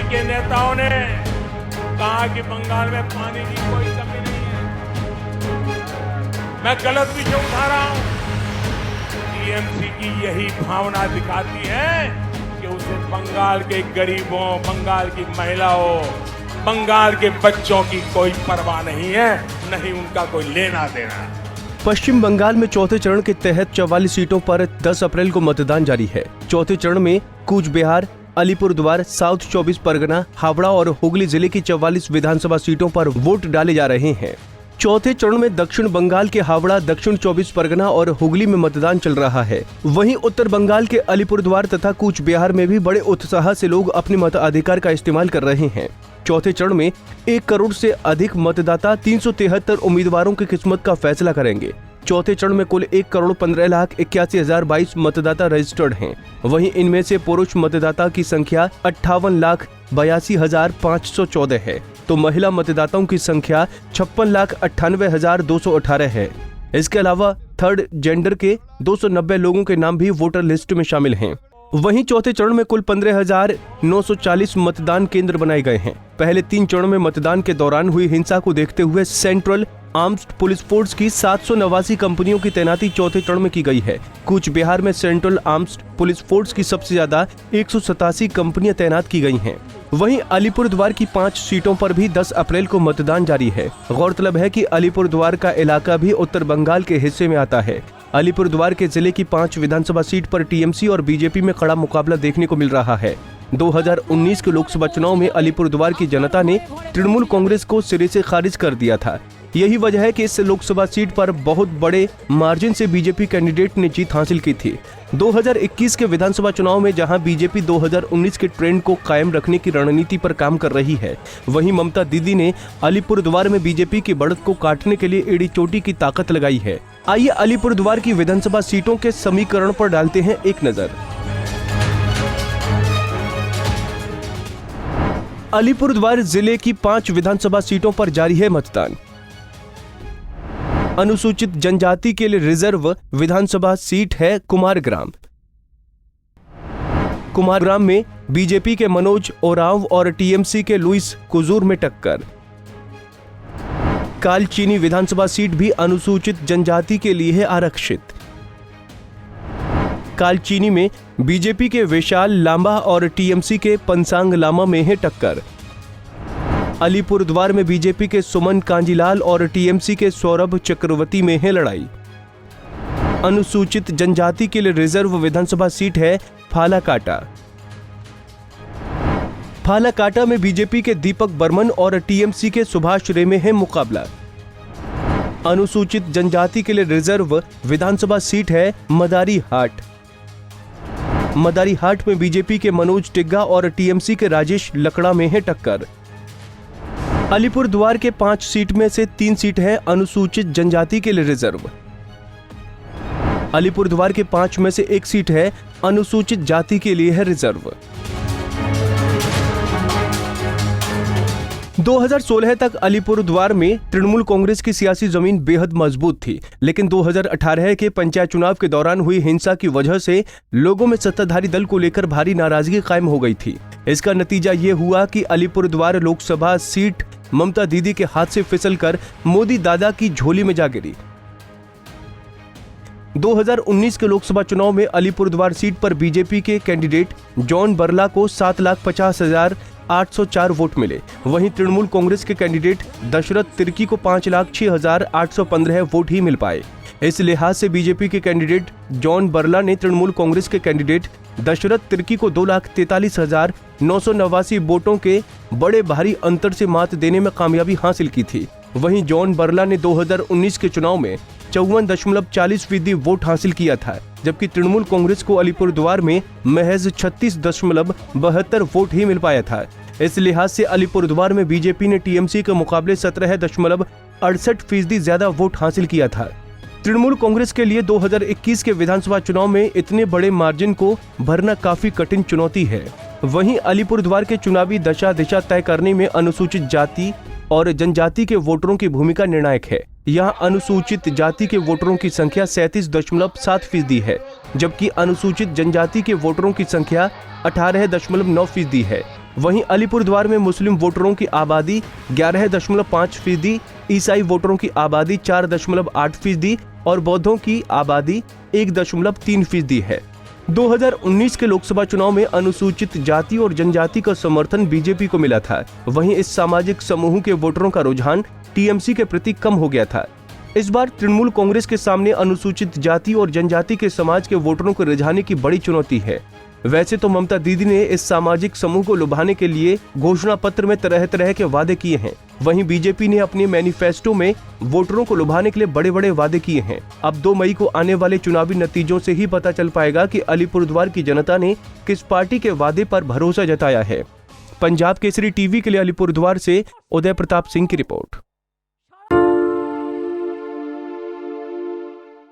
के नेताओं ने कहा कि बंगाल में पानी की कोई कमी नहीं है। मैं गलत विषय उठा रहा हूं। टीएमसी की यही भावना दिखाती है कि उसे बंगाल के गरीबों, बंगाल की महिलाओं, बंगाल के बच्चों की कोई परवाह नहीं है, नहीं उनका कोई लेना देना। पश्चिम बंगाल में चौथे चरण के तहत 44 सीटों पर 10 अप्रैल को मतदान जारी है। चौथे चरण में कूच बिहार, अलीपुरद्वार, साउथ 24 परगना, हावड़ा और हुगली जिले की 44 विधानसभा सीटों पर वोट डाले जा रहे हैं। चौथे चरण में दक्षिण बंगाल के हावड़ा, दक्षिण 24 परगना और हुगली में मतदान चल रहा है। वहीं उत्तर बंगाल के अलीपुरद्वार तथा कूच बिहार में भी बड़े उत्साह से लोग अपने मताधिकार का इस्तेमाल कर रहे हैं। चौथे चरण में 1 करोड़ से अधिक मतदाता 373 उम्मीदवारों की किस्मत का फैसला करेंगे। चौथे चरण में कुल 1,15,81,022 मतदाता रजिस्टर्ड हैं। वहीं इनमें से पुरुष मतदाता की संख्या 58,82,514 है, तो महिला मतदाताओं की संख्या 56,98,218 है। इसके अलावा थर्ड जेंडर के 290 लोगों के नाम भी वोटर लिस्ट में शामिल हैं। वहीं चौथे चरण में कुल 15,940 मतदान केंद्र बनाए गए हैं। पहले 3 चरणों में मतदान के दौरान हुई हिंसा को देखते हुए सेंट्रल आर्म्ड पुलिस फोर्स की 789 कंपनियों की तैनाती चौथे चरण में की गई है। कूच बिहार में सेंट्रल आर्म्ड पुलिस फोर्स की सबसे ज्यादा 187 कंपनियां तैनात की गई हैं। वहीं अलीपुरद्वार की 5 सीटों पर भी 10 अप्रैल को मतदान जारी है। गौरतलब है कि अलीपुरद्वार का इलाका भी उत्तर बंगाल के हिस्से में आता है। अलीपुरद्वार के जिले की 5 विधानसभा सीट पर टीएमसी और बीजेपी में कड़ा मुकाबला देखने को मिल रहा है। 2019 के लोकसभा चुनाव में अलीपुरद्वार की जनता ने तृणमूल कांग्रेस को सिरे से खारिज कर दिया था। यही वजह है कि इस लोकसभा सीट पर बहुत बड़े मार्जिन से बीजेपी कैंडिडेट ने जीत हासिल की थी। 2021 के विधानसभा चुनाव में जहां बीजेपी 2019 के ट्रेंड को कायम रखने की रणनीति पर काम कर रही है, वहीं ममता दीदी ने अलीपुरद्वार में बीजेपी की बढ़त को काटने के लिए एड़ी चोटी की ताकत लगाई है। आइए अलीपुरद्वार की विधानसभा सीटों के समीकरण पर डालते हैं एक नजर। अलीपुरद्वार जिले की 5 विधानसभा सीटों पर जारी है मतदान। अनुसूचित जनजाति के लिए रिजर्व विधानसभा सीट है कुमारग्राम। कुमारग्राम में बीजेपी के मनोज ओरांव और टीएमसी के लुइस कुजूर में टक्कर। कालचीनी विधानसभा सीट भी अनुसूचित जनजाति के लिए है आरक्षित। कालचीनी में बीजेपी के विशाल लांबा और टीएमसी के पंसांग लामा में है टक्कर। अलीपुरद्वार में बीजेपी के सुमन कांजीलाल और टीएमसी के सौरभ चक्रवर्ती में है लड़ाई। अनुसूचित जनजाति के लिए रिजर्व विधानसभा सीट है फालाकाटा। फालाकाटा में बीजेपी के दीपक बर्मन और टीएमसी के सुभाष रे में है मुकाबला। अनुसूचित जनजाति के लिए रिजर्व विधानसभा सीट है मदारी हाट। मदारी हाट में बीजेपी के मनोज टिग्गा और टीएमसी के राजेश लकड़ा में है टक्कर। अलीपुरद्वार के 5 सीट में से 3 सीट है अनुसूचित जनजाति के लिए रिजर्व। अलीपुरद्वार के 5 में से 1 सीट है अनुसूचित जाति के लिए है रिजर्व। 2016 तक अलीपुरद्वार में तृणमूल कांग्रेस की सियासी जमीन बेहद मजबूत थी, लेकिन 2018 के पंचायत चुनाव के दौरान हुई हिंसा की वजह से लोगों में सत्ताधारी दल को लेकर भारी नाराजगी कायम हो गई थी। इसका नतीजा ये हुआ कि अलीपुरद्वार लोकसभा सीट ममता दीदी के हाथ से फिसलकर मोदी दादा की झोली में जा गिरी। 2019 के लोकसभा चुनाव में अलीपुरद्वार सीट पर बीजेपी के कैंडिडेट जॉन बरला को 7,50,804 वोट मिले। वहीं तृणमूल कांग्रेस के कैंडिडेट दशरथ तिर्की को 5,06,815 वोट ही मिल पाए। इस लिहाज से बीजेपी के कैंडिडेट जॉन बरला ने तृणमूल कांग्रेस के कैंडिडेट दशरथ तिर्की को 2,43,989 वोटों के बड़े भारी अंतर से मात देने में कामयाबी हासिल की थी। वहीं जॉन बरला ने 2019 के चुनाव में 54.40% वोट हासिल किया था, जबकि तृणमूल कांग्रेस को अलीपुरद्वार में महज 36.72 वोट ही मिल पाया था। इस लिहाज से अलीपुरद्वार में बीजेपी ने टीएमसी के मुकाबले 17.68% ज्यादा वोट हासिल किया था। तृणमूल कांग्रेस के लिए 2021 के विधानसभा चुनाव में इतने बड़े मार्जिन को भरना काफी कठिन चुनौती है। वहीं अलीपुरद्वार के चुनावी दशा दिशा तय करने में अनुसूचित जाति और जनजाति के वोटरों की भूमिका निर्णायक है। यहाँ अनुसूचित जाति के वोटरों की संख्या 37.7% है, जबकि अनुसूचित जनजाति के वोटरों की संख्या 18.9% है। वहीं अलीपुरद्वार में मुस्लिम वोटरों की आबादी 11.5%, ईसाई वोटरों की आबादी 4.8% और बौद्धों की आबादी 1.3% है। 2019 के लोकसभा चुनाव में अनुसूचित जाति और जनजाति का समर्थन बीजेपी को मिला था। वहीं इस सामाजिक समूह के वोटरों का रुझान टीएमसी के प्रति कम हो गया था। इस बार तृणमूल कांग्रेस के सामने अनुसूचित जाति और जनजाति के समाज के वोटरों को रिझाने की बड़ी चुनौती है। वैसे तो ममता दीदी ने इस सामाजिक समूह को लुभाने के लिए घोषणा पत्र में तरह तरह के वादे किए हैं। वहीं बीजेपी ने अपने मैनिफेस्टो में वोटरों को लुभाने के लिए बड़े बड़े वादे किए हैं। अब 2 मई को आने वाले चुनावी नतीजों से ही पता चल पाएगा कि अलीपुरद्वार की जनता ने किस पार्टी के वादे पर भरोसा जताया है। पंजाब केसरी टीवी के लिए अलीपुरद्वार से उदय प्रताप सिंह की रिपोर्ट।